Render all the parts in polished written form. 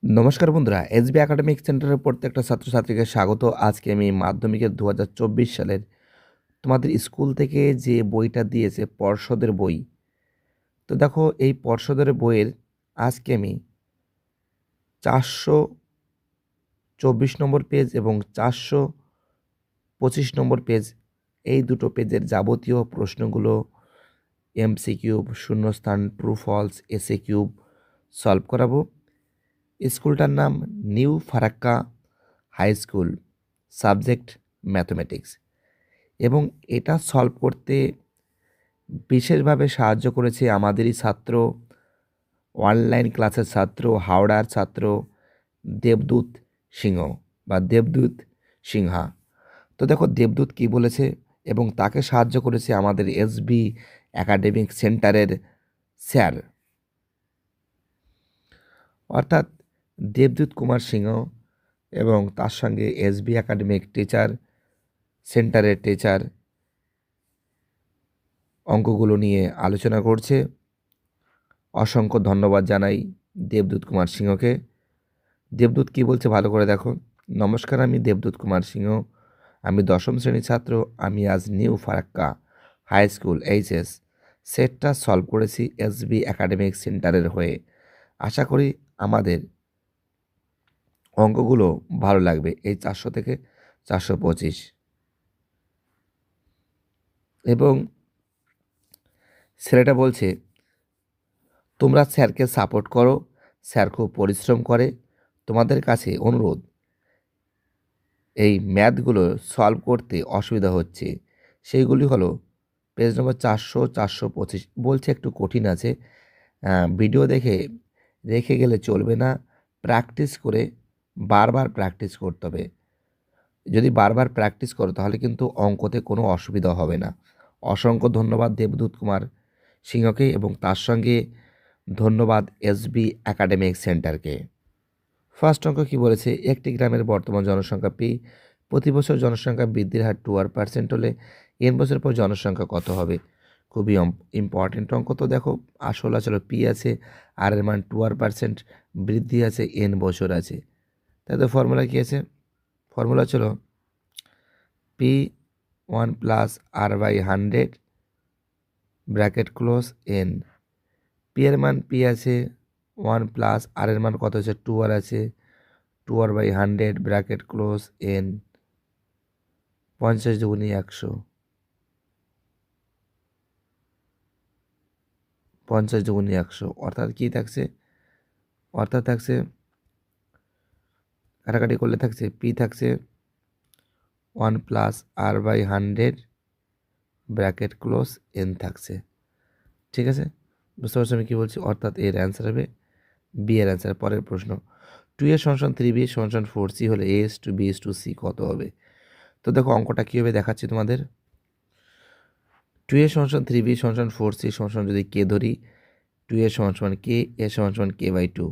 নমস্কার বন্ধুরা, SB academic সেন্টারের প্রত্যেকটা ছাত্রছাত্রীকে স্বাগত। আজকে আমি মাধ্যমিকের 2024 সালের তোমাদের স্কুল থেকে যে বইটা দিয়েছে পর্ষদের বই। তো দেখো, এই পর্ষদের বইয়ের আজকে আমি 424 নম্বর পেজ এবং 425 নম্বর পেজ, এই দুটো পেজের যাবতীয় প্রশ্নগুলো এমসি কিউব, শূন্যস্থান, true false, SAQ solve করাবো। স্কুলটার নাম new Farakka high school, subject mathematics. এবং এটা সলভ করতে বিশেষভাবে সাহায্য করেছে আমাদেরই ছাত্র, অনলাইন ক্লাসের ছাত্র, হাওড়ার ছাত্র দেবদূত সিংহ বা দেবদূত সিংহা। তো দেখো দেবদূত কি বলেছে, এবং তাকে সাহায্য করেছে আমাদের এসবি একাডেমিক সেন্টারের স্যার, অর্থাৎ দেবদূত কুমার সিংহ, এবং তার সঙ্গে এসবি একাডেমিক টিচার সেন্টারের টিচার অঙ্কগুলো নিয়ে আলোচনা করছে। অসংখ্য ধন্যবাদ জানাই দেবদূত কুমার সিংহকে। দেবদূত কি বলছে ভালো করে দেখো। নমস্কার, আমি দেবদূত কুমার সিংহ, আমি 10ম শ্রেণীর ছাত্র। আমি আজ new Farakka high school HS সেটটা সলভ করেছি এসবি একাডেমিক সেন্টারের হয়ে। আশা করি আমাদের অঙ্কগুলো ভালো লাগবে। এই 400 থেকে 425, এবং ছেলেটা বলছে তোমরা স্যারকে সাপোর্ট করো, স্যার খুব পরিশ্রম করে। তোমাদের কাছে অনুরোধ, এই ম্যাথগুলো সলভ করতে অসুবিধা হচ্ছে সেইগুলি হলো পেজ নম্বর 400, 425। বলছে একটু কঠিন আছে, ভিডিও দেখে রেখে গেলে চলবে না, প্র্যাকটিস করে বারবার প্র্যাকটিস করতে হবে। যদি বারবার প্র্যাকটিস করো তাহলে কিন্তু অঙ্কতে কোনো অসুবিধা হবে না। অসংখ্য ধন্যবাদ দেবদূত কুমার সিংহকে, এবং তার সঙ্গে ধন্যবাদ এসবি একাডেমিক সেন্টারকে। ফার্স্ট অঙ্ক কি বলেছে, একটি গ্রামের বর্তমান জনসংখ্যা পি, প্রতি বছর জনসংখ্যা বৃদ্ধির হার 2% হলে এন বছর পর জনসংখ্যা কত হবে। খুবই ইম্পর্টেন্ট অঙ্ক। তো দেখো, আসল পি আছে, আর এর মান 2% বৃদ্ধি আছে, এন বছর আছে। তাতে ফর্মুলা কী আছে, ফর্মুলা ছিল P 1+r/100 bracket close N. P এর মান পি আছে 1+, আর এর মান কত আছে 2r আছে, 2r/100 ব্র্যাকেট ক্লোজ এন। 50 দুগুণে 100, 50 দুগুণে 100, অর্থাৎ কী থাকছে, অর্থাৎ থাকছে কাটাকাটি করলে থাকছে পি থাকছে 1+r/100 ব্র্যাকেট ক্লোজ এন থাকছে। ঠিক আছে, বুঝতে পারছো আমি কী বলছি। অর্থাৎ এর অ্যান্সার হবে বি এর অ্যান্সার। পরের প্রশ্ন, 2a = 3b = 4c হলে a:b:c কত হবে। তো দেখো অঙ্কটা কী হবে দেখাচ্ছি তোমাদের। 2a = 3b = 4c যদি কে ধরি, 2a = K, a = k/2,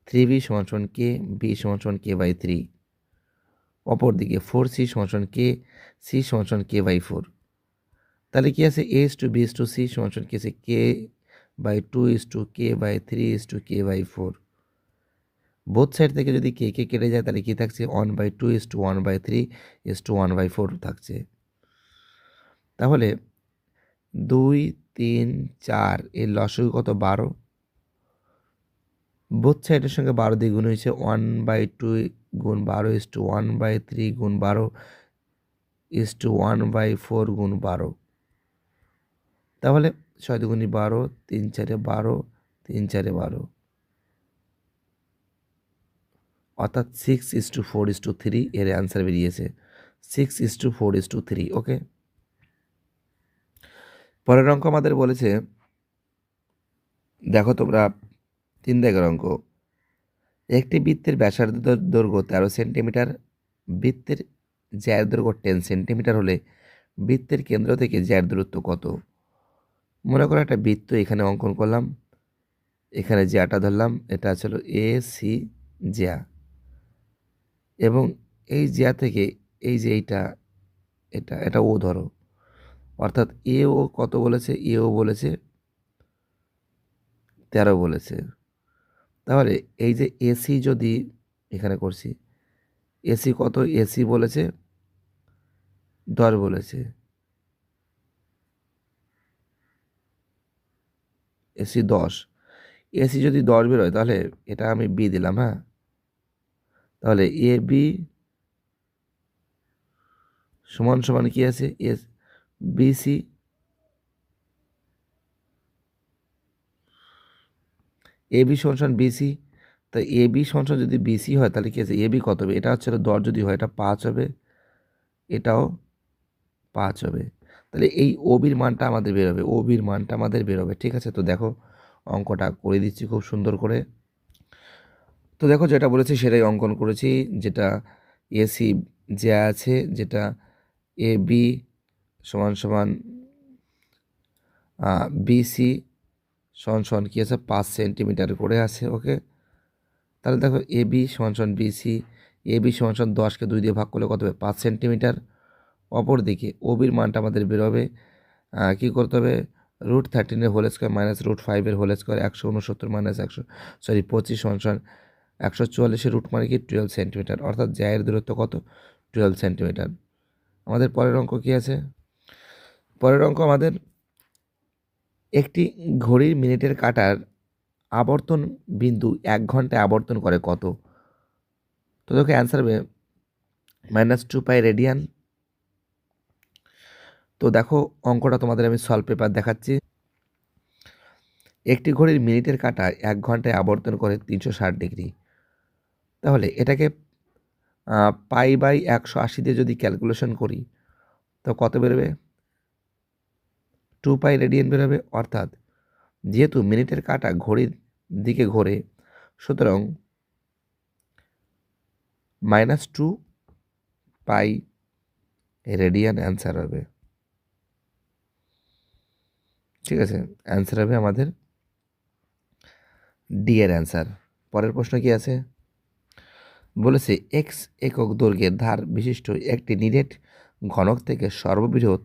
3b = K, b = k/3, অপরদিকে 4c = কে, c = k/4। তাহলে কি আছে, a:b:c কি আছে, k/2 k/3 k/4। Both side থেকে যদি কে কে কেটে যায় তাহলে কি থাকছে, 1/2 1/3 1/4 থাকছে। তাহলে 2 3 4 এর লসাগু কত, 12। বোথ সাইডের সঙ্গে 12 দিয়ে গুণ হয়েছে, 1/2 গুণ 12 1/3 গুণ 12 1/4 গুণ 12। তাহলে 6 দুগুণে 12, 3 4 12, 3 4 12, অর্থাৎ 6:4:3 এর অ্যান্সার বেরিয়েছে 6:4:3। ওকে, পরের অঙ্ক আমাদের বলেছে, দেখো তোমরা 3 দাগের অঙ্ক। একটি বৃত্তের ব্যাসার্ধ দৈর্ঘ্য 13 সেন্টিমিটার, বৃত্তের জ্যার দৈর্ঘ্য 10 সেন্টিমিটার হলে বৃত্তের কেন্দ্র থেকে জ্যার দূরত্ব কত। মনে করো একটা বৃত্ত এখানে অঙ্কন করলাম, এখানে জ্যাটা ধরলাম, এটা ছিল এ সি জ্যা, এবং এই জ্যা থেকে এই যে এইটা, এটা ও ধরো, অর্থাৎ এ ও কত বলেছে, এ ও বলেছে 13 বলেছে। তাহলে এই যে এসি যদি এখানে করছি, এসি কত, এসি বলেছে 10 বলেছে, এসি 10, এসি যদি 10 বেরোয় তাহলে এটা আমি বি দিলাম, হ্যাঁ। তাহলে এ বি সমান সমান কি আছে, এস বিসি, এ বি সমান সমান বিসি। তো এ বি সমান সমান যদি বিসি হয় তাহলে কি আছে, এ বি কত হবে, এটা হচ্ছে 10 যদি হয় এটা 5 হবে, এটাও 5 হবে। তাহলে এই ওবির মানটা আমাদের বেরোবে, ওবির মানটা আমাদের বেরোবে, ঠিক আছে। তো দেখো অঙ্কটা করে দিচ্ছি খুব সুন্দর করে। তো দেখো যেটা বলেছি সেটাই অঙ্কন করেছি, যেটা এসি যে আছে, যেটা এ বি সমান সমান বিসি সমান সমান কী আছে 5 সেন্টিমিটার করে আছে, ওকে। তাহলে দেখো এ বি সমান সমান বিসি, এ বি সমান সমান 10কে 2 দিয়ে ভাগ করলে কত হবে 5 সেন্টিমিটার। অপরদিকে ওবির মানটা আমাদের বেরোবে, কী করতে হবে, √13 whole square minus √5 whole square, 169 minus 25 সমান সমান 144 রুট মানে কি 12 সেন্টিমিটার, অর্থাৎ জ্যায়ের দূরত্ব কত 12 সেন্টিমিটার। আমাদের পরের অঙ্ক কী আছে, পরের অঙ্ক আমাদের একটি ঘড়ির মিনিটের কাঁটার আবর্তন বিন্দু 1 ঘন্টায় আবর্তন করে কত। তো দেখো অ্যান্সার হবে -2π রেডিয়ান। তো দেখো অঙ্কটা তোমাদের আমি সলভ পেপার দেখাচ্ছি। একটি ঘড়ির মিনিটের কাঁটা 1 ঘন্টায় আবর্তন করে 360 ডিগ্রি। তাহলে এটাকে π/180 দিয়ে যদি ক্যালকুলেশন করি তো কত বেরোবে, 2π রেডিয়ান বেরোবে। অর্থাৎ যেহেতু মিনিটের কাঁটা ঘড়ির দিকে ঘোরে, সুতরাং -2π রেডিয়ান অ্যান্সার হবে, ঠিক আছে। অ্যান্সার হবে আমাদের ডি এর অ্যান্সার। পরের প্রশ্ন কি আছে, বলেছে এক্স একক দৈর্ঘ্যের ধার বিশিষ্ট একটি নিরেট ঘনক থেকে সর্ববৃহৎ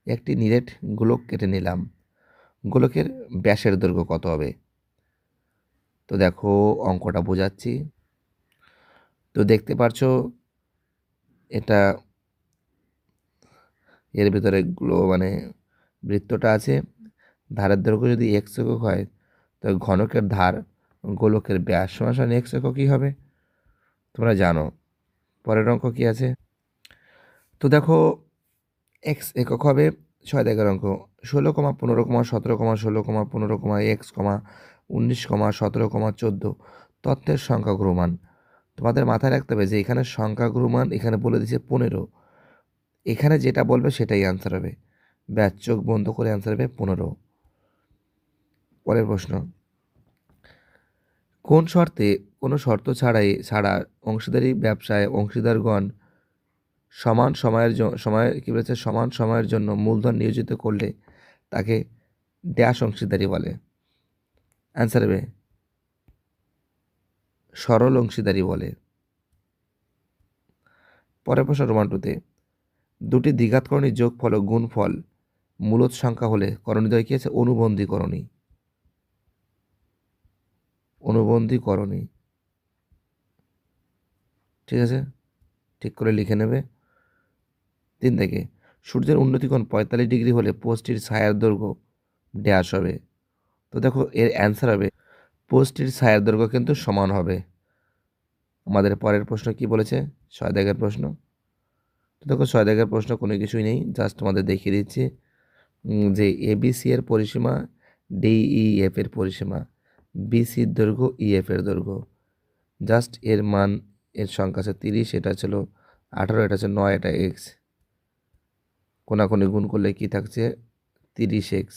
একটি নিরেট গোলক কেটে নিলাম, গোলকের ব্যাসের দৈর্ঘ্য কত হবে। তো দেখো অঙ্কটা বোঝাচ্ছি। তো দেখতে পারছো এটা, এর ভিতরে মানে বৃত্তটা আছে, ধারের দৈর্ঘ্য যদি এক্স একক হয় তো ঘনকের ধার গোলকের ব্যাস সমান সমান এক্স এককই হবে, তোমরা জানো। পরের অঙ্ক কি আছে, তো দেখো এক্স একক হবে 6 দাগের অঙ্ক, 16,15,17,15,16,x,19,17,14 তথ্যের সংখ্যা গ্রহমান। তোমাদের মাথায় রাখতে হবে যে এখানে সংখ্যা গ্রহমান, এখানে বলে দিয়েছে 15, এখানে যেটা বলবে সেটাই অ্যান্সার হবে, ব্যাস চোখ বন্ধ করে অ্যান্সার হবে 15। পরের প্রশ্ন, কোন শর্তে, কোনো শর্ত ছাড়া অংশীদারি ব্যবসায় অংশীদারগণ সময় কী বলেছে, সমান সময়ের জন্য মূলধন নিয়োজিত করলে তাকে ড্যাশ অংশীদারি বলে। অ্যান্সার হবে সরল অংশীদারি বলে। পরের প্রশ্ন রোমান 2-তে, দুটি দ্বিঘাতকরণী যোগফল ও গুণফল মূলদ সংখ্যা হলে করণীদ্বয় কী আছে, অনুবন্ধীকরণী, অনুবন্ধীকরণী, ঠিক আছে, ঠিক করে লিখে নেবে। 3 থেকে, সূর্যের উন্নতিকোণ 45 ডিগ্রি হলে পোস্টটির ছায়ার দৈর্ঘ্য ড্যাশ হবে। তো দেখো এর অ্যান্সার হবে পোস্টটির ছায়ার দৈর্ঘ্য কিন্তু সমান হবে। আমাদের পরের প্রশ্ন কি বলেছে, 6 দাগের প্রশ্ন। তো দেখো 6 দাগের প্রশ্ন কোনো কিছুই নেই, জাস্ট তোমাদের দেখিয়ে দিচ্ছি যে এবিসি এর পরিসীমা, ডিইএফ এর পরিসীমা, বিসির দৈর্ঘ্য, ইএফ এর দৈর্ঘ্য, জাস্ট এর মান, এর সংখ্যা আছে 30, এটা ছিল 18, এটা আছে 9, এটা এক্স, কোনাকুনি গুণ করলে কি থাকছে 30x,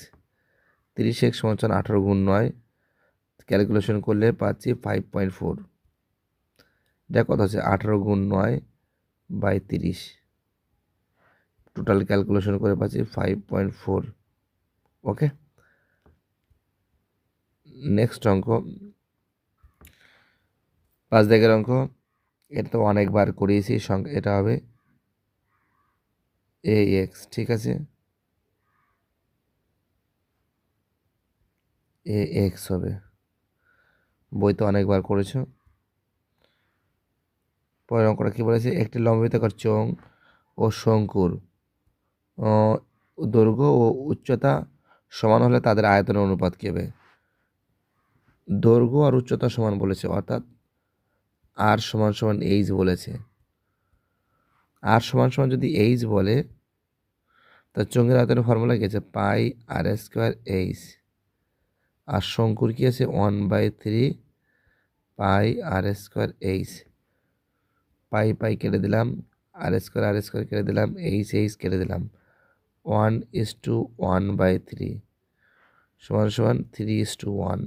30x সমান 18 গুণ 9, ক্যালকুলেশন করলে পাচ্ছি 5.4, এটা কত হচ্ছে 18 গুণ 9/30, টোটাল ক্যালকুলেশন করে পাচ্ছি 5.4। ওকে, নেক্সট অঙ্ক 5 দাগের অঙ্ক, এটা তো অনেকবার করিয়েছি, সংখ্যা এটা হবে ax, ঠিক আছে, ax হবে। বইতে অনেকবার করেছো। পরের অঙ্কটা কী বলেছে, একটি লম্ববৃত্তাকার চোঙ ও শঙ্কুর দৈর্ঘ্য ও উচ্চতা সমান হলে তাদের আয়তনের অনুপাত কী হবে? দৈর্ঘ্য আর উচ্চতা সমান বলেছে, অর্থাৎ আর সমান সমান এইচ বলেছে। আর সমান সমান যদি এইচ বলে, তা চোঙের আয়তনের ফর্মুলা কি আছে? পাই আর স্কোয়ার এইচ। আর শঙ্কুর কি আছে? 1/3 পাই আর স্কোয়ার এইচ। পাই পাই কেটে দিলাম, আর স্কোয়ার কেটে দিলাম, এইচ কেটে দিলাম। 1:1/3 সমান সমান 3:1।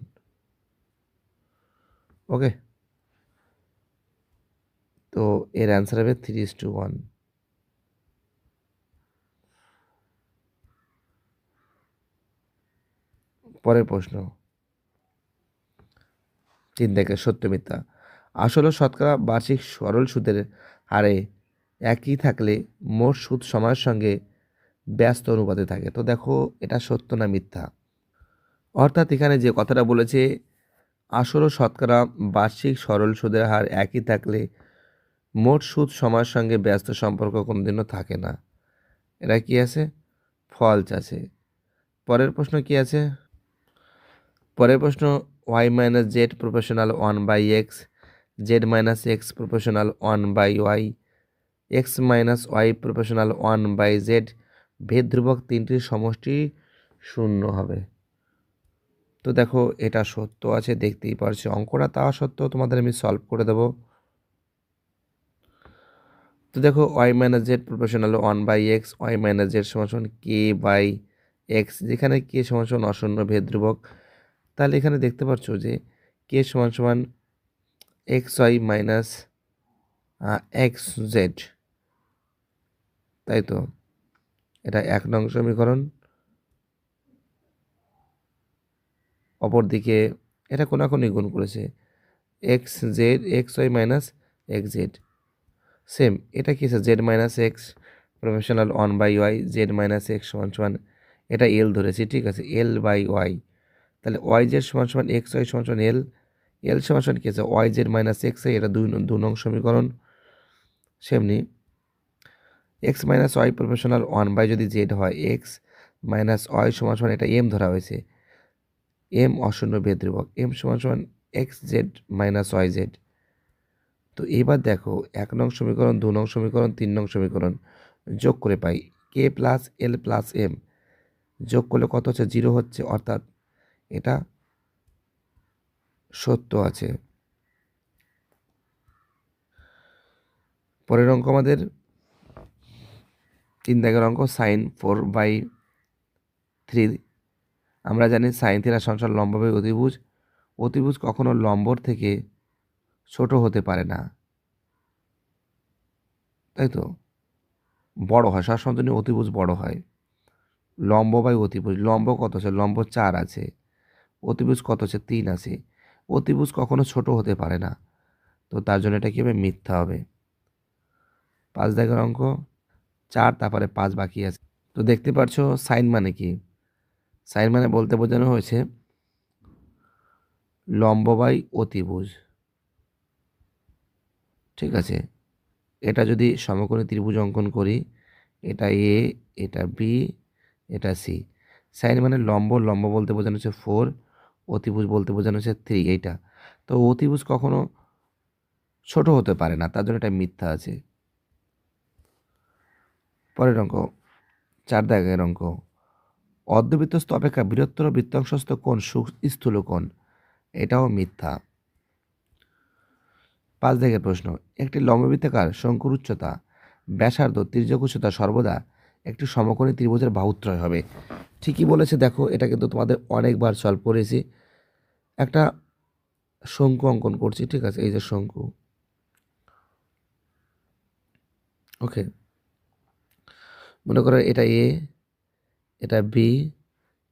ওকে, তো এর অ্যান্সার হবে 3:1। পরের প্রশ্ন 3 থেকে সত্য মিথ্যা। আসলে শতকরা বার্ষিক সরল সুদের হারে একই থাকলে মোট সুদ সময়ের সঙ্গে ব্যস্ত অনুপাতে থাকে। তো দেখো এটা সত্য না মিথ্যা। অর্থাৎ এখানে যে কথাটা বলেছে, আসলে শতকরা বার্ষিক সরল সুদের হার একই থাকলে মোট সুদ সময়ের সঙ্গে ব্যস্ত সম্পর্ক কোনোদিনও থাকে না। এটা কি আছে? ফলস আছে। পরের প্রশ্ন কি আছে? পরের প্রশ্ন Y minus Z proportional 1/x, Z minus X proportional 1/y, X minus Y proportional 1/z, ভেদ ধ্রুবক তিনটির সমষ্টি 0 হবে। তো দেখো এটা সত্য আছে, দেখতেই পারছো অঙ্কটা তা সত্ত্বেও তোমাদের আমি সলভ করে দেবো। তো দেখো Y minus Z proportional 1/x, Y minus Z সমান সমান কে বাই এক্স, যেখানে কে সমান সমান অশূন্য ভেদ ধ্রুবক। তাহলে এখানে দেখতে পাচ্ছ যে কে সমান সমান X Y minus X Z, তাই তো? এটা 1 নং সমীকরণ। অপরদিকে এটা কোনাকুনি গুণ করেছে, X Y minus X Z. Same এটা কি আছে? Z minus X proportional 1/y, Z minus X সমান সমান, এটা এল ধরেছি, ঠিক আছে, L/y। তাহলে ওয়াই জেড সমান সমান এক্স ওয়াই সমান সমান এল সমান সমান কি আছে? Y Z minus X Y, এটা 2 নং সমীকরণ। সেমনি এক্স মাইনাস ওয়াই প্রফেশনাল 1/, যদি জেড হয় এক্স মাইনাস ওয়াই সমান সমান, এটা এম ধরা হয়েছে, এম অশূন্য ভেদ ধ্রুবক, এম সমান সমান X Z minus Y Z. তো এবার দেখো 1 নং সমীকরণ, 2 নং সমীকরণ, 3 নং সমীকরণ যোগ করে পাই k plus L plus M, যোগ করলে কত হচ্ছে? 0 হচ্ছে, অর্থাৎ এটা সত্য আছে। পরের অঙ্ক আমাদের 3 দাগের অঙ্ক, সাইন 4/3। আমরা জানি সাইন থিটা সমান লম্ব বাই অতিভুজ। অতিভুজ কখনো লম্বর থেকে ছোট হতে পারে না, তাই তো? বড় হয়, সবসময় জন্য অতিভুজ বড় হয়। লম্ব বাই অতিভুজ, লম্ব কত আছে? লম্ব 4 আছে। অতিভুজ কত আছে? 3 আছে। অতিভুজ কখনো ছোট হতে পারে না, তো তার জন্য এটা কী হবে? মিথ্যা হবে। 5 দাগের অঙ্ক, 4 তারপরে 5 বাকি আছে। তো দেখতে পাচ্ছ সাইন মানে কি? সাইন মানে বলতে বোঝানো হয়েছে লম্ব বাই অতিভুজ, ঠিক আছে? এটা যদি সমকোণী ত্রিভুজ অঙ্কন করি, এটা এ, এটা বি, এটা সি। সাইন মানে লম্ব, লম্ব বলতে বোঝানো হচ্ছে 4, অতিভুজ বলতে বোঝানো হচ্ছে 3, এইটা। তো অতিভুজ কখনো ছোট হতে পারে না, তার জন্য এটা মিথ্যা আছে। পরের অঙ্ক 4 দাগের অঙ্ক, অর্ধবৃত্তস্থ অপেক্ষা বৃহত্তর বৃত্তাংশস্থ কোণ স্থূল কোণ, এটাও মিথ্যা। 5 দাগের প্রশ্ন, একটি লম্ববৃত্তাকার শঙ্কুর উচ্চতা, ব্যাসার্ধ, তির্যক উচ্চতা সর্বদা একটি সমকোণী ত্রিভুজের বাহুত্রয় হবে। ঠিকই বলেছে, দেখো এটা কিন্তু তোমাদের অনেকবার সলভ করেছি। একটা শঙ্কু অঙ্কন করছি, ঠিক আছে, এই যে শঙ্কু, ওকে। মনে করো এটা এ, এটা বি,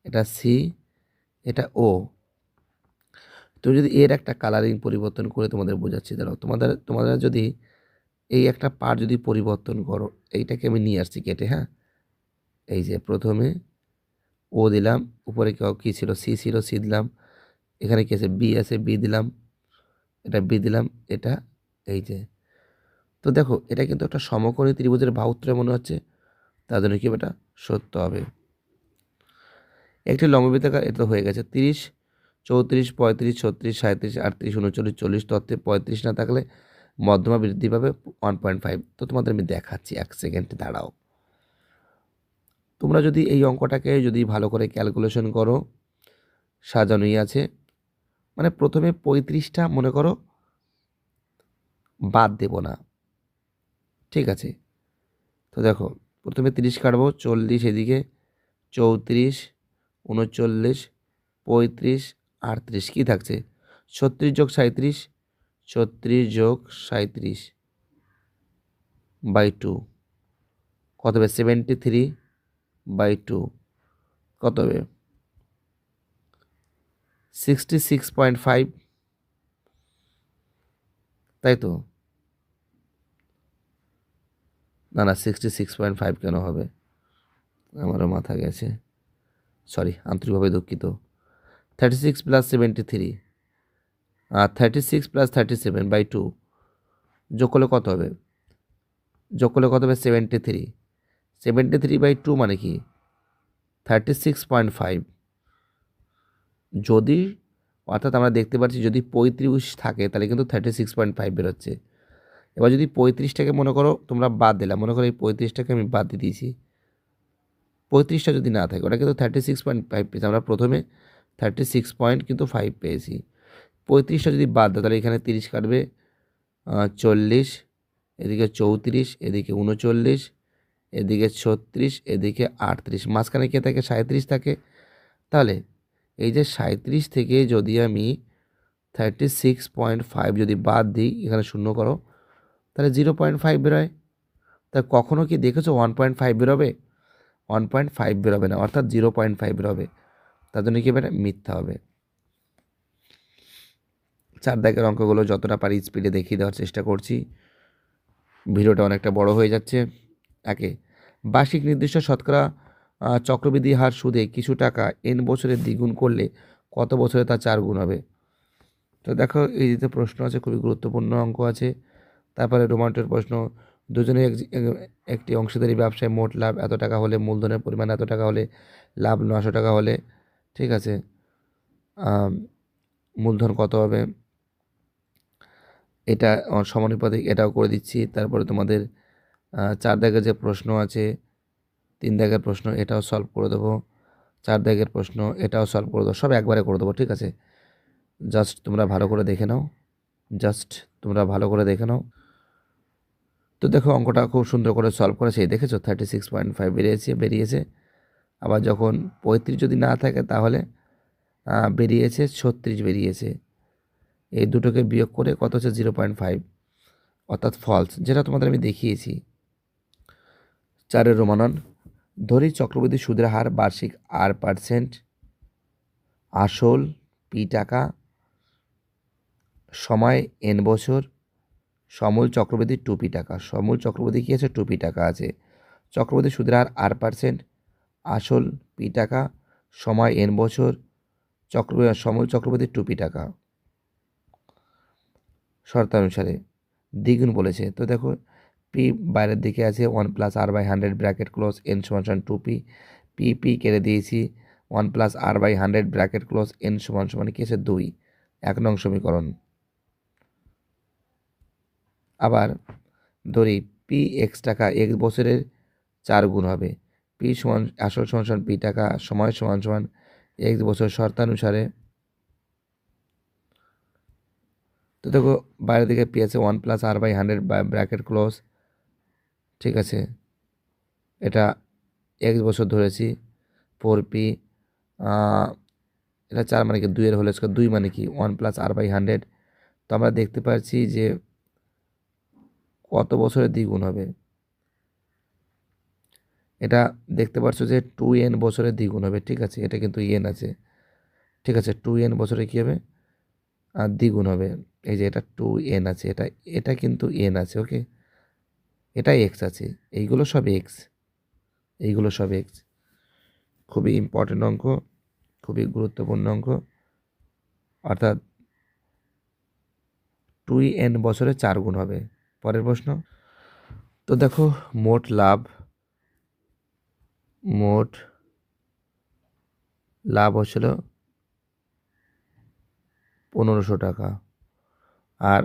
এটা সি, এটা ও। তো যদি এর একটা কালারিং পরিবর্তন করে তোমাদের বোঝাচ্ছি, দাঁড়াও, তোমাদের যদি এই একটা পার্ট যদি পরিবর্তন করো, এইটাকে আমি নিয়ে আসছি কেটে, হ্যাঁ। এই যে প্রথমে ও দিলাম, উপরে কী ছিল? সি ছিল, সি দিলাম, এখানে কি আছে? বি আছে, বি দিলাম, এটা বি দিলাম, এটা এই যে। তো দেখো এটা কিন্তু একটা সমকোণী ত্রিভুজের বাহুত্তরে মনে হচ্ছে, তার জন্য কি এটা সত্য হবে। একটি লম্ববৃত্তাকার, এটা হয়ে গেছে 30, 34, 35, 36, 37, 38, 39, 40 তত্ত্বে 35 না থাকলে মধ্যমা বৃদ্ধি পাবে 1.5। তো তোমাদের আমি দেখাচ্ছি, 1 সেকেন্ড দাঁড়াও। তোমরা যদি এই অঙ্কটাকে যদি ভালো করে ক্যালকুলেশন করো, সাজানোই আছে, মানে প্রথমে 35টা মনে করো বাদ দেব না, ঠিক আছে। তো দেখো প্রথমে 30 কাটবো, 40 এদিকে, 34, 39, 35, 38, কী থাকছে 36 যোগ 37, 36 যোগ 37 বাই 2 কত হবে 73 বাই 2 কত হবে 66.5, তাই তো? না না 66.5 কেন হবে, আমারও মাথা গেছে, সরি, আন্তরিকভাবে দুঃখিত। 36 প্লাস 73, 36 প্লাস 37 বাই 2 যোগ করলে কত হবে, যোগ করলে কত হবে 73, 73 বাই 2 মানে কি 36.5। যদি, অর্থাৎ আমরা দেখতে পাচ্ছি যদি 35 থাকে তাহলে কিন্তু 36.5 বেরোচ্ছে। এবার যদি 35টাকে মনে করো তোমরা বাদ দিলাম, মনে করো এই 35টাকে আমি বাদ দিয়ে দিয়েছি, 35টা যদি না থাকে ওটা কিন্তু 36.5 পেয়েছি, আমরা প্রথমে 36.5 পেয়েছি। 35টা যদি বাদ দাও তাহলে এখানে 30 কাটবে, 40, এদিকে 34, এদিকে 39, এদিকে 36, এদিকে 38, মাঝখানে কে থাকে 37 থাকে। তাহলে এই যে 37 থেকে যদি আমি 36.5 যদি বাদ দিই, এখানে শূন্য করো, তাহলে 0.5 বেরোয়। তা কখনো কি দেখেছো 1.5 বেরোবে? 1.5 বেরোবে না, অর্থাৎ 0.5 বেরোবে, তার জন্য কি হবে, মিথ্যা হবে। 4 দাগের অঙ্কগুলো যতটা পারি স্পিডে দেখিয়ে দেওয়ার চেষ্টা করছি, ভিডিওটা অনেকটা বড় হয়ে যাচ্ছে। একে বার্ষিক নির্দিষ্ট শতকরা চক্রবৃদ্ধি হার সুদে কিছু টাকা n বছরে দ্বিগুণ করলে কত বছরে তা 4 গুণ হবে। তো দেখো এই যে প্রশ্ন আছে, খুবই গুরুত্বপূর্ণ অঙ্ক আছে। তারপরে রোমান্টের প্রশ্ন, দুজনে একটি অংশীদারি ব্যবসায় মোট লাভ এত টাকা হলে মূলধনের পরিমাণ এত টাকা হলে লাভ 900 টাকা হলে, ঠিক আছে, মূলধন কত হবে, এটা সমানুপাতিক, এটাও করে দিচ্ছি। তারপরে তোমাদের 4 দাগের যে প্রশ্ন আছে, 3 দাগের প্রশ্ন, এটাও সলভ করে দেবো। 4 দাগের প্রশ্ন, এটাও সলভ করে দেবো, সব একবারে করে দেবো, ঠিক আছে। জাস্ট তোমরা ভালো করে দেখে নাও, জাস্ট তোমরা ভালো করে দেখে নাও। তো দেখো অঙ্কটা খুব সুন্দর করে সলভ করেছে, দেখেছো 36.5 বেরিয়েছে। আবার যখন 35 যদি না থাকে তাহলে বেরিয়েছে 36 বেরিয়েছে। এই দুটোকে বিয়োগ করে কত হচ্ছে 0.5, অর্থাৎ ফলস, যেটা তোমাদের আমি দেখিয়েছি। 4 রোমানন, ধরি চক্রবৃদ্ধি সুদের হার বার্ষিক R%, আসল P টাকা, সময় n বছর, সমূল চক্রবৃদ্ধি 2p টাকা। সমূল চক্রবৃদ্ধি কী আছে, 2p টাকা আছে। চক্রবৃদ্ধি সুদের হার R%, আসল P টাকা, সময় n বছর, সমূল চক্রবৃদ্ধি 2p টাকা। শর্তানুসারে দ্বিগুণ বলেছে, তো দেখো পি বাইরের দিকে আছে 1 plus R by 100 bracket close n সমান 2p, পি কেটে দিয়েছি, 1 plus R by 100 bracket close n সমান কি আছে 2, 1 নং সমীকরণ। আবার ধরি পি এক্স টাকা 1 বছরের 4 গুণ হবে, পি সমান আসল সমান পি টাকা, সময় সমান 1 বছর। শর্তানুসারে, তো দেখো বাইরের দিকে পি আছে 1 plus R by 100 bracket close, ঠিক আছে, এটা 1 বছর ধরেছি। 4p, এটা 4 মানে কি 2 এর হোল স্কয়ার, 2 মানে কি 1 প্লাস আর বাই 100। তো আমরা দেখতে পাচ্ছি যে কত বছরের দ্বিগুণ হবে, এটা দেখতে পাচ্ছ যে 2n বছরের দ্বিগুণ হবে, ঠিক আছে, এটা কিন্তু n আছে, ঠিক আছে, 2n বছরে কী হবে, আর দ্বিগুণ হবে। এই যে এটা 2n আছে, এটা কিন্তু n আছে, ওকে, এটা x আছে, এইগুলো সব x, এইগুলো সব x। খুবই ইম্পর্টেন্ট অঙ্ক, খুবই গুরুত্বপূর্ণ অঙ্ক, অর্থাৎ 2n বছরে 4 গুণ হবে। পরের প্রশ্ন। তো দেখো মোট লাভ হচ্ছিল 1500 টাকা। আর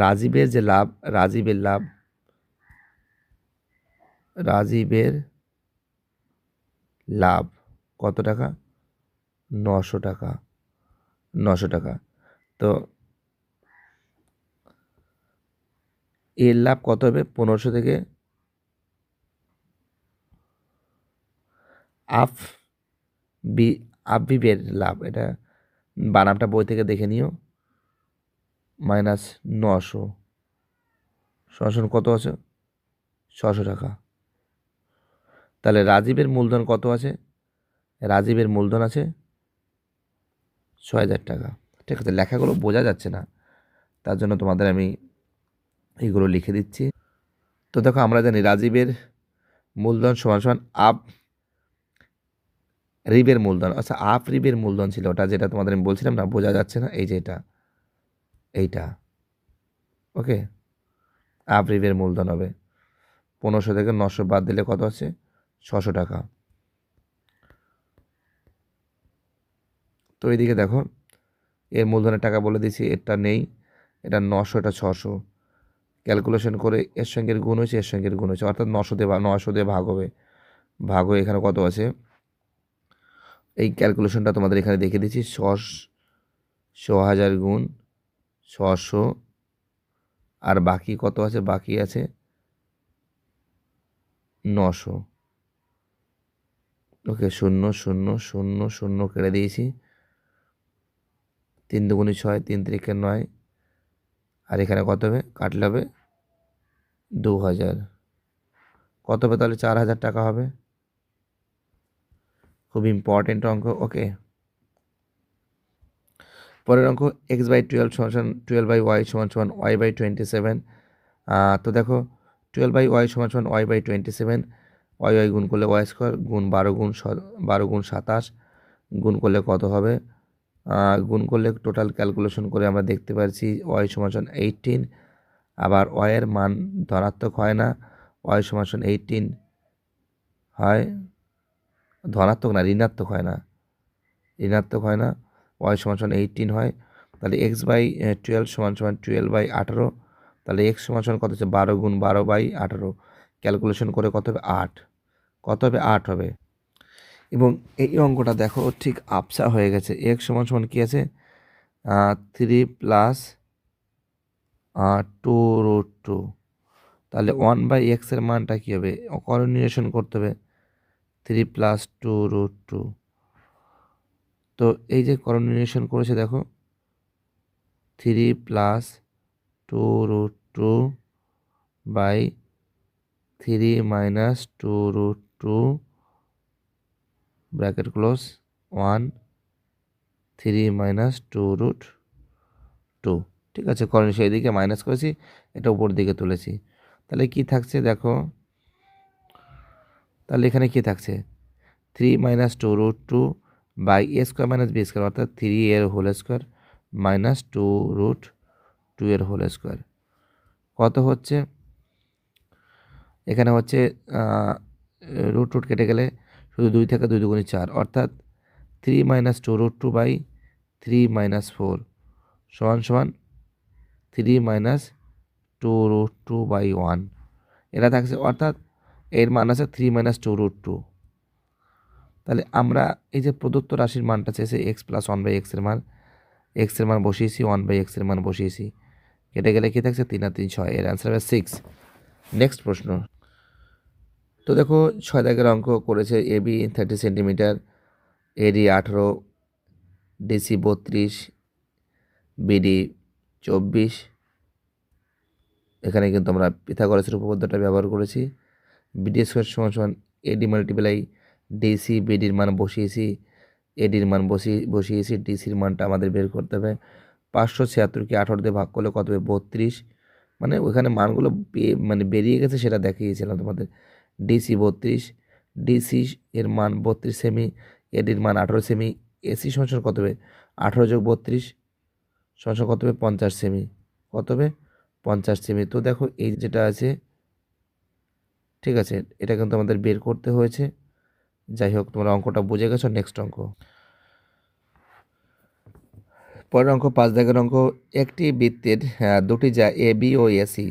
রাজীবের যে লাভ, রাজীবের লাভ কত টাকা? 900 টাকা। তো এর লাভ কত হবে? 1500 থেকে আফবিবের লাভ, এটা বানামটা বই থেকে দেখে নিও, -900 সমান কত আছে? 600 টাকা। তাহলে রাজীবের মূলধন কত আছে? রাজীবের মূলধন আছে 6000 টাকা। ঠিক আছে, লেখাগুলো বোঝা যাচ্ছে না, তার জন্য তোমাদের আমি এইগুলো লিখে দিচ্ছি। তো দেখো আমরা জানি রাজীবের মূলধন সমান রিবের মূলধন। আচ্ছা, রিবের মূলধন ছিল ওটা, যেটা তোমাদের আমি বলছিলাম না, বোঝা যাচ্ছে না, এই যে এইটা ওকে, রিবের মূলধন হবে 1500 থেকে 900 বাদ দিলে কত আছে? 600 টাকা। তো এইদিকে দেখো এর মূলধনের টাকা বলে দিয়েছি, এটা নেই, এটা 900, এটা 600, ক্যালকুলেশন করে এর সঙ্গে গুণ হয়েছে, এর সঙ্গে গুণ হয়েছে, অর্থাৎ 900 দিয়ে ভাগ হবে। এখানে কত আছে? এই ক্যালকুলেশনটা তোমাদের এখানে দেখে দিচ্ছি, 1000 গুণ 600, আর বাকি কত আছে? বাকি আছে 900। ওকে, 0 0 0 0 কেটে দিয়েছি, 3 দুগুণে 6, 3 3 9, আর এখানে কত হবে? কাটলে হবে 2000। কত হবে তাহলে? 4000 টাকা হবে। খুব ইম্পর্টেন্ট অঙ্ক। ওকে, পরের অঙ্ক x/12 সমান 12/y সমান y/27। তো দেখো 12/y সমান y/27, y গুণ করলে y² গুণ 12 গুণ 27 গুণ করলে কত হবে? গুণ করলে টোটাল ক্যালকুলেশন করে আমরা দেখতে পাচ্ছি y সমান 18। আবার y এর মান ধনাত্মক হয় না, y সমান 18 হয়, ধনাত্মক না, ঋণাত্মক হয় না, y সমান 18 হয়। তাহলে x/12 সমান 12/18, তাহলে x সমান কত হচ্ছে? 12 গুণ 12/18, ক্যালকুলেশন করে কত হবে? 8। কত হবে? 8 হবে। এবং এই অঙ্কটা দেখো ঠিক আপসা হয়ে গেছে। x সমান কী আছে? 3 প্লাস 2√2। তাহলে 1/x এর মানটা কী হবে? করণীয়ন করতে হবে, 3 প্লাস 2√2। তো এই যে করণীয়ন করেছে দেখো, 3 plus 2√2 by 3 minus 2√2 bracket close 1, 3 minus 2√2। ঠিক আছে, করণীয় সেই দিকে মাইনাস করেছি, এটা উপর দিকে তুলেছি। তাহলে কি থাকছে দেখো, তাহলে এখানে কি থাকছে? 3 minus 2√2 by a² minus b², অর্থাৎ 3 এর হোল স্কোয়ার মাইনাস 2√2 এর হোল স্কোয়ার। কত হচ্ছে? এখানে হচ্ছে রুট কেটে গেলে শুধু 2 থেকে 2 দুগুণে 4, অর্থাৎ 3 মাইনাস 2√2 বাই 3 মাইনাস 4 সমান 3 মাইনাস 2√2 বাই 1, এটা থাকছে, অর্থাৎ এর মান আছে 3 মাইনাস 2√2। তাহলে আমরা এই যে প্রদত্ত রাশির মানটা চেয়েছে x প্লাস 1/x এর মান, x এর মান বসিয়েছি, 1/x এর মান বসিয়েছি, কেটে গেলে কী থাকছে? 3 আর 3 6, এর অ্যান্সার হবে 6। নেক্সট প্রশ্ন। তো দেখো 6 দাগের অঙ্ক করেছে, এবি 30 সেন্টিমিটার, এডি 18, ডিসি 32, বিডি 24। এখানে কিন্তু আমরা পিথাগোরাসের উপপাদ্যটা ব্যবহার করেছি। বিডি স্কোয়ার সমান এডি মাল্টিপ্লাই ডিসি, বিডির মান বসিয়েছি, এডির মান বসিয়েছি, ডিসির মানটা আমাদের বের করতে হবে। 576কে 18 দিয়ে ভাগ করলে কত হবে? 32। মানে ওইখানে মানগুলো বেরিয়ে গেছে, সেটা দেখিয়েছিলাম তোমাদের। ডিসি 32, ডিসি এর মান 32 সেমি, এডির মান 18 সেমি, এসি সমান কত হবে? 18 যোগ 32, সমান কত হবে 50 সেমি, কত হবে 50 সেমি। তো দেখো এই যেটা আছে, ঠিক আছে, এটা কিন্তু আমাদের বের করতে হয়েছে। যাই হোক, তোমরা অঙ্কটা বুঝে গেছো। নেক্সট অঙ্ক, পরের অঙ্ক 5 দাগের অঙ্ক। একটি বৃত্তের দুটি যা এ বি ও এসি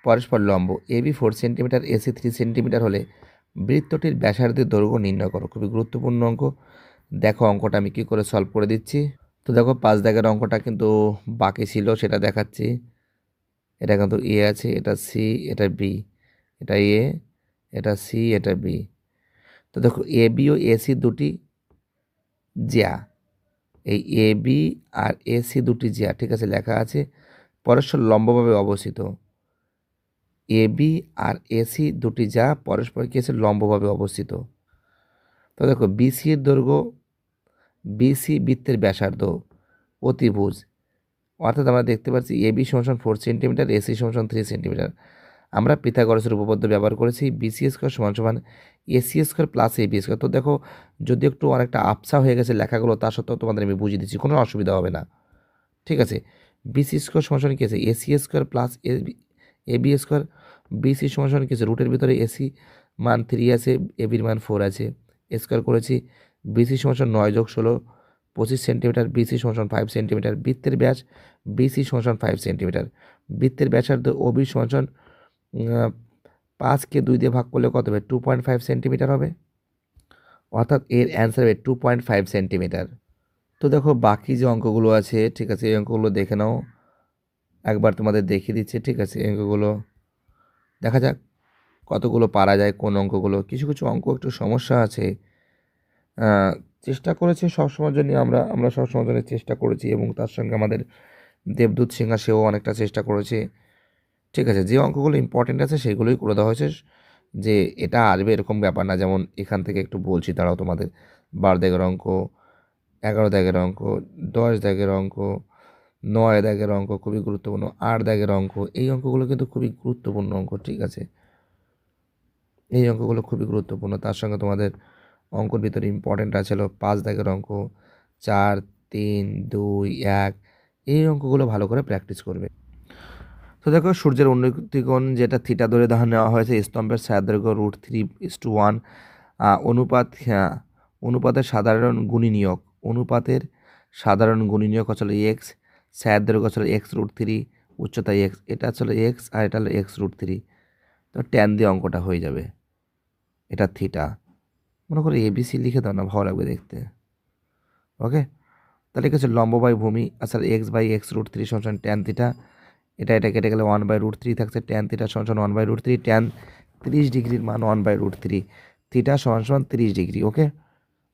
পরস্পর লম্ব। A B 4 centimetre, AC 3 centimetre হলে বৃত্তটির ব্যাসার্ধের দৈর্ঘ্য নির্ণয় করো। খুবই গুরুত্বপূর্ণ অঙ্ক। দেখো অঙ্কটা আমি কী করে সলভ করে দিচ্ছি। তো দেখো 5 দাগের অঙ্কটা কিন্তু বাকি ছিল, সেটা দেখাচ্ছি। এটা কিন্তু এ আছে, এটা সি, এটা বি, এটা এ, এটা সি, এটা বি। তো দেখো এ বি ও এসি দুটি জ্যা, এই এ বি আর এসি দুটি জ্যা, ঠিক আছে, লেখা আছে পরস্পর লম্বভাবে অবস্থিত। এ বি আর এসি দুটি যা পরস্পর কি আছে, লম্বভাবে অবস্থিত। তো দেখো বিসির দৈর্ঘ্য, বিসি বৃত্তের ব্যাসার্ধ, অতিভুজ। অর্থাৎ আমরা দেখতে পাচ্ছি এ বি সমান 4 সেন্টিমিটার, এসি সমান 3 সেন্টিমিটার। আমরা পিথাগোরাসের উপপাদ্য ব্যবহার করেছি, বিসি স্কোয়ার সমান AC square plus A B square. তো দেখো যদি একটু অনেকটা আবসা হয়ে গেছে লেখাগুলো, তা সত্ত্বেও তোমাদের আমি বুঝিয়ে দিচ্ছি, কোনো অসুবিধা হবে না। ঠিক আছে, বিসি স্কোয়ার সমান কি আছে, AC square plus A B square. BC সমান কি আছে, রুটের ভিতরে এসি মান 3 আছে, এ বির মান 4 আছে, স্কোয়ার করেছি। বিসি সমান 9 যোগ 16, 25 সেন্টিমিটার। বিসি সমান 5 সেন্টিমিটার। বৃত্তের ব্যাস বিসি সমান 5 সেন্টিমিটার। বৃত্তের ব্যাসার্ধ ওবি সমান 5কে 2 দিয়ে ভাগ করলে কত হবে, 2.5 সেন্টিমিটার হবে। অর্থাৎ এর অ্যান্সার হবে 2.5 সেন্টিমিটার। তো দেখো বাকি যে অঙ্কগুলো আছে, ঠিক আছে, এই অঙ্কগুলো দেখে নাও, একবার তোমাদের দেখিয়ে দিচ্ছে। ঠিক আছে, এই অঙ্কগুলো দেখা যাক কতগুলো পারা যায়, কোন অঙ্কগুলো। কিছু কিছু অঙ্ক একটু সমস্যা আছে, চেষ্টা করেছি সবসময়ের জন্য, আমরা সবসময়ের জন্য চেষ্টা করেছি, এবং তার সঙ্গে আমাদের দেবদূত সিংহা সেও অনেকটা চেষ্টা করেছে। ঠিক আছে, যে অঙ্কগুলো ইম্পর্টেন্ট আছে সেগুলোই করে দেওয়া হয়েছে, যে এটা আসবে এরকম ব্যাপার না। যেমন এখান থেকে একটু বলছি, তারাও তোমাদের 12 দাগের অঙ্ক, 11 দাগের অঙ্ক, 10 দাগের অঙ্ক, 9 দাগের অঙ্ক খুবই গুরুত্বপূর্ণ, 8 দাগের অঙ্ক। এই অঙ্কগুলো কিন্তু খুবই গুরুত্বপূর্ণ অঙ্ক। ঠিক আছে, এই অঙ্কগুলো খুবই গুরুত্বপূর্ণ। তার সঙ্গে তোমাদের অঙ্কর ভিতরে ইম্পর্টেন্ট আছে হলো 5 দাগের অঙ্ক, 4, 3, 2, 1। এই অঙ্কগুলো ভালো করে প্র্যাকটিস করবে। তো দেখো সূর্যের উন্নতিকোণ যেটা থিটা ধরে ধরে নেওয়া হয়েছে, স্তম্ভের ছায়ার দৈর্ঘ্য √3:1 অনুপাত। অনুপাতের সাধারণ গুণনীয়ক, অনুপাতের সাধারণ গুণনীয়ক হচ্ছে এক্স, ছায়ার দৈর্ঘ্য হচ্ছে x√3, উচ্চতা এক্স, এটা হচ্ছে এক্স আর এটা হলো x√3। তো ট্যান দিয়ে অঙ্কটা হয়ে যাবে। এটা থিটা, মনে করো এবিসি লিখে দাও না, ভালো লাগবে দেখতে। ওকে, তাহলে কি হচ্ছে লম্ব বাই ভূমি, আসলে x/x√3 সমান ট্যান থিটা। এটা কেটে গেলে 1/√3 থাকছে, ট্যান থিটা সমান 1/√3, ট্যান 30 ডিগ্রির মান 1/√3, থিটা সমান 30 ডিগ্রি। ওকে,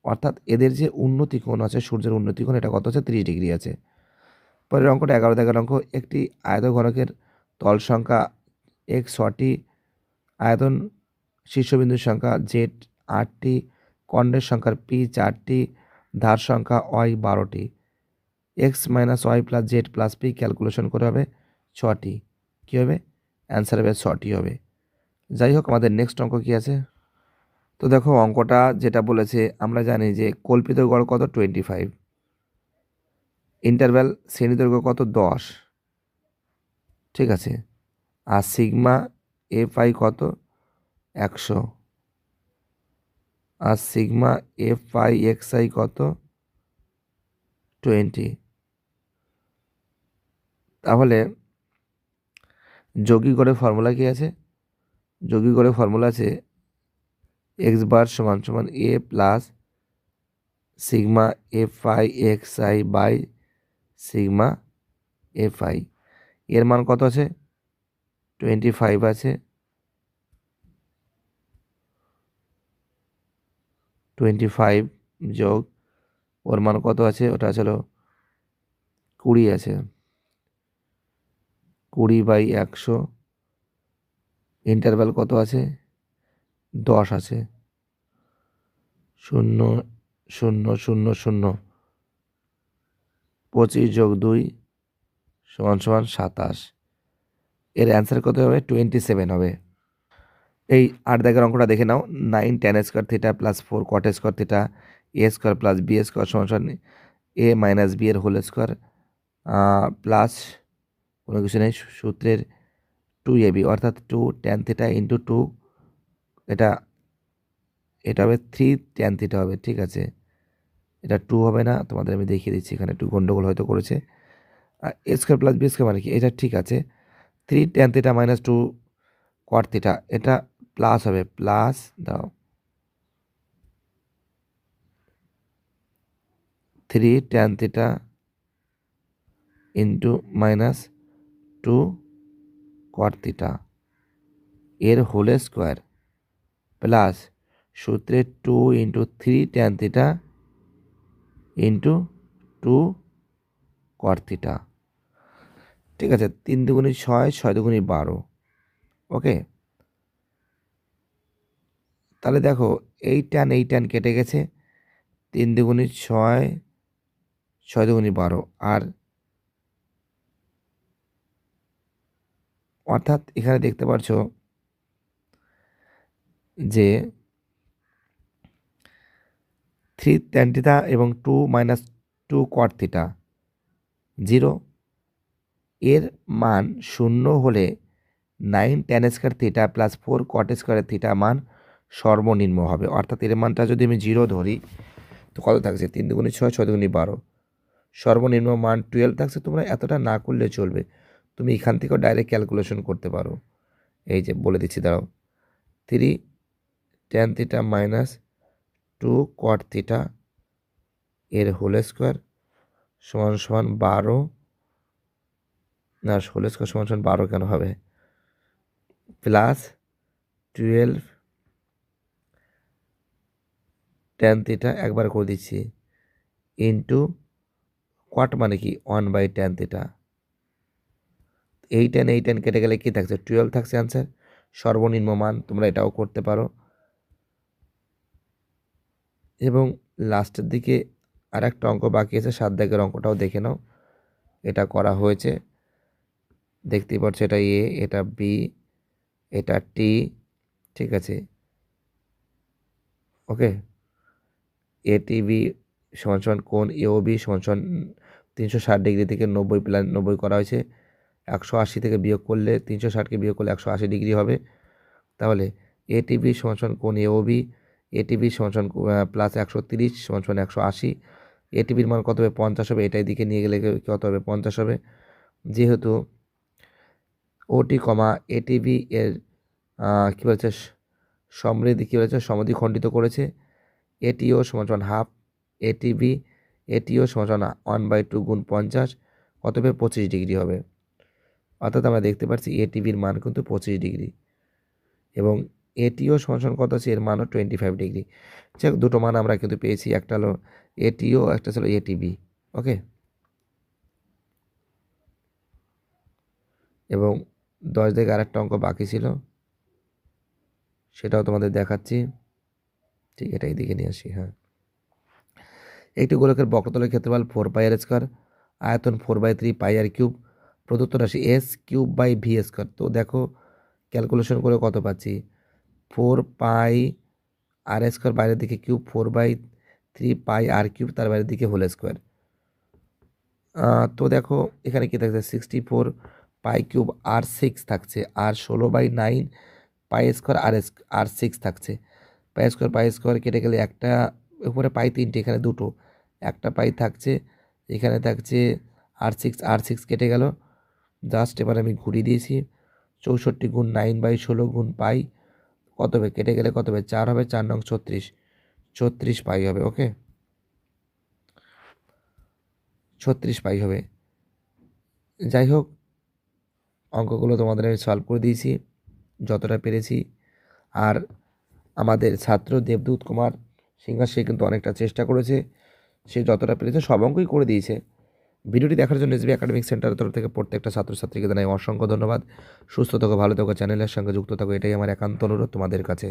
অর্থাৎ এদের যে উন্নতি কোণ আছে, সূর্যের উন্নতি কোণ, এটা কত আছে, 30 ডিগ্রি আছে। পরের অঙ্কটা 11 দাগের অঙ্ক। একটি আয়তঘনকের তল সংখ্যা x6টি, আয়তন শীর্ষবিন্দুর সংখ্যা z 8টি, কর্ণের সংখ্যা p 4টি, ধার সংখ্যা y 12টি। x - y + z + p calculation করে হবে 6টি। কী হবে, অ্যান্সার হবে 6টি হবে। যাই হোক, আমাদের নেক্সট অঙ্ক কী আছে। তো দেখো অঙ্কটা যেটা বলেছে, আমরা জানি যে কল্পিত গড় কত 25, ইন্টারভ্যাল শ্রেণীদৈর্ঘ্য কত 10। ঠিক আছে, আর সিগমা এফআই কত 100, আর সিগমা এফআই এক্সআই কত 20। তাহলে যৌগিক গড়ের ফর্মুলা কী আছে, যৌগিক গড়ের ফর্মুলা আছে x bar A plus sigma F I X I by sigma F I. এর মান কত আছে 25 আছে, 25 যোগ ওর মান কত আছে, ওটা ছিল 20 আছে, 20/100। ইন্টারভ্যাল কত আছে 10 আছে, 0, 0, 0, 0, 25 যোগ 2 সমান 27। এর অ্যান্সার কত হবে 27 হবে। এই 8 দাগের অঙ্কটা দেখে নাও। 9 tan square theta plus 4 cot square theta, a square plus b square সমান a - b এর হোল স্কোয়ার প্লাস কোনো কিছু নেই, সূত্রের 2ab অর্থাৎ 2 tan থিটা ইন্টু 2, এটা হবে 3 tan থিটা হবে, ঠিক আছে। এটা 2 হবে না, তোমাদের আমি দেখিয়ে দিচ্ছি, এখানে একটু গন্ডগোল হয়তো করেছে। এ স্কোয়ার প্লাস বি স্কোয়ার মানে কি, এটা ঠিক আছে। 3 tan theta minus 2 cot theta, এটা প্লাস হবে, প্লাস দাও 3 tan theta into minus 2 cot theta এর হোল স্কোয়ার প্লাস সূত্রে 2 into 3 tan theta into 2 cot theta, ঠিক আছে। 3 দুগুণী 6, 6 দুগুণী 12, ওকে। তাহলে দেখো এই ট্যান কেটে গেছে, 3 দুগুণী 6, 6 দুগুণী 12, আর অর্থাৎ এখানে দেখতে পাচ্ছ যে 3 tan থিটা এবং 2 মাইনাস 2 cot থিটা 0, এর মান 0 হলে 9 tan square theta plus 4 cot square theta মান সর্বনিম্ন হবে। অর্থাৎ এর মানটা যদি আমি 0 ধরি তো কত থাকছে, 3 দুগুণী 6, 6 দুগুণী 12, সর্বনিম্ন মান 12 থাকছে। তোমরা এতটা না করলে চলবে, তুমি এখান থেকেও ডাইরেক্ট ক্যালকুলেশন করতে পারো। এই যে বলে দিচ্ছি, দাঁড়াও, 3 tan theta minus 2 cot theta এর হোল স্কোয়ার সমান সমান 12, না হোল স্কোয়ার সমান সমান 12 কেন হবে, প্লাস 12 tan থিটা একবার করে দিচ্ছি ইন্টু cot মানে কি 1/tan থিটা। এই tan কেটে গেলে কি থাকছে, 12 থাকছে অ্যান্সার, সর্বনিম্ন মান। তোমরা এটাও করতে পারো। এবং লাস্টের দিকে আর একটা অঙ্ক বাকি আছে, 7 দাগের অঙ্কটাও দেখে নাও। এটা করা হয়েছে, দেখতেই পাচ্ছ, এটা এ, এটা বি, এটা টি, ঠিক আছে, ওকে। এটিবি সমান সমান কোণ এওবি সমান সমান 360 ডিগ্রি থেকে 90 প্লাস 90 করা হয়েছে। 180 থেকে বিয়োগ করলে 360কে বিয়োগ করলে 180 ডিগ্রি হবে। তাহলে এটিবি সমান সমান কোণ এওবি, এটিবি সমান সমান প্লাস 130 সমান সমান 180, এটিবির মান কত হবে, 50 হবে। এটাই দিকে নিয়ে গেলে কত হবে, 50 হবে। যেহেতু ওটি কমা এটিবি এর কী বলেছে, সমৃদ্ধি কী বলেছে, সমদ্বিখণ্ডিত করেছে। এটিও সমান সমান হাফ, এটিবি এটিও সমান সমান 1/2 গুণ 50, কত হবে, 25 ডিগ্রি হবে। অর্থাৎ আমরা দেখতে পাচ্ছি এটিবির মান কিন্তু 25 ডিগ্রি এবং এটিও সমান সমান কত আছে, এর মানও 25 ডিগ্রি। যাক, দুটো মান আমরা কিন্তু পেয়েছি, একটা হলো এটিও, একটা ছিল এটিবি, ওকে। এবং 10 দিকে আরেকটা অঙ্ক বাকি ছিল, সেটাও তোমাদের দেখাচ্ছি। ঠিক, এটা এইদিকে নিয়ে আসি। হ্যাঁ, একটি গোলকের বক্রতলের ক্ষেত্রফল 4πr², আয়তন 4/3 πr³ প্রদত্ত রাশি s³/v²। তো দেখো ক্যালকুলেশন করে কত পাচ্ছি, 4πr² বাইরের দিকে কিউব, 4/3 πr³ তার বাইরের দিকে হোল স্কোয়ার। তো দেখো এখানে কি থাকছে, 64 π³ r6 থাকছে, আর 16/9 π² r6 থাকছে। π² কেটে গেলে একটা, উপরে পাই 3টে, এখানে 2টো, একটা পাই থাকছে, এখানে থাকছে r6 কেটে গেল। জাস্ট এবার আমি ঘুরিয়ে দিয়েছি, 64 গুণ 9/16 গুণ পাই, কত হবে, কেটে গেলে কত হবে, 4 হবে, 4 নং 36, 36 পাই হবে, ওকে, 36 পাই হবে। যাই হোক, অঙ্কগুলো তোমাদের আমি সলভ করে দিয়েছি যতটা পেরেছি। আর আমাদের ছাত্র দেবদূত কুমার সিংহা, সে কিন্তু অনেকটা চেষ্টা করেছে, সে যতটা পেরেছে সব অঙ্কই করে দিয়েছে। ভিডিওটি দেখার জন্য এসবি একাডেমিক সেন্টারের তরফ থেকে প্রত্যেকটা ছাত্রছাত্রীকে জানাই অসংখ্য ধন্যবাদ। সুস্থ থাকো, ভালো থাকো, চ্যানেলের সঙ্গে যুক্ত থাকো, এটাই আমার একান্ত অনুরোধ তোমাদের কাছে।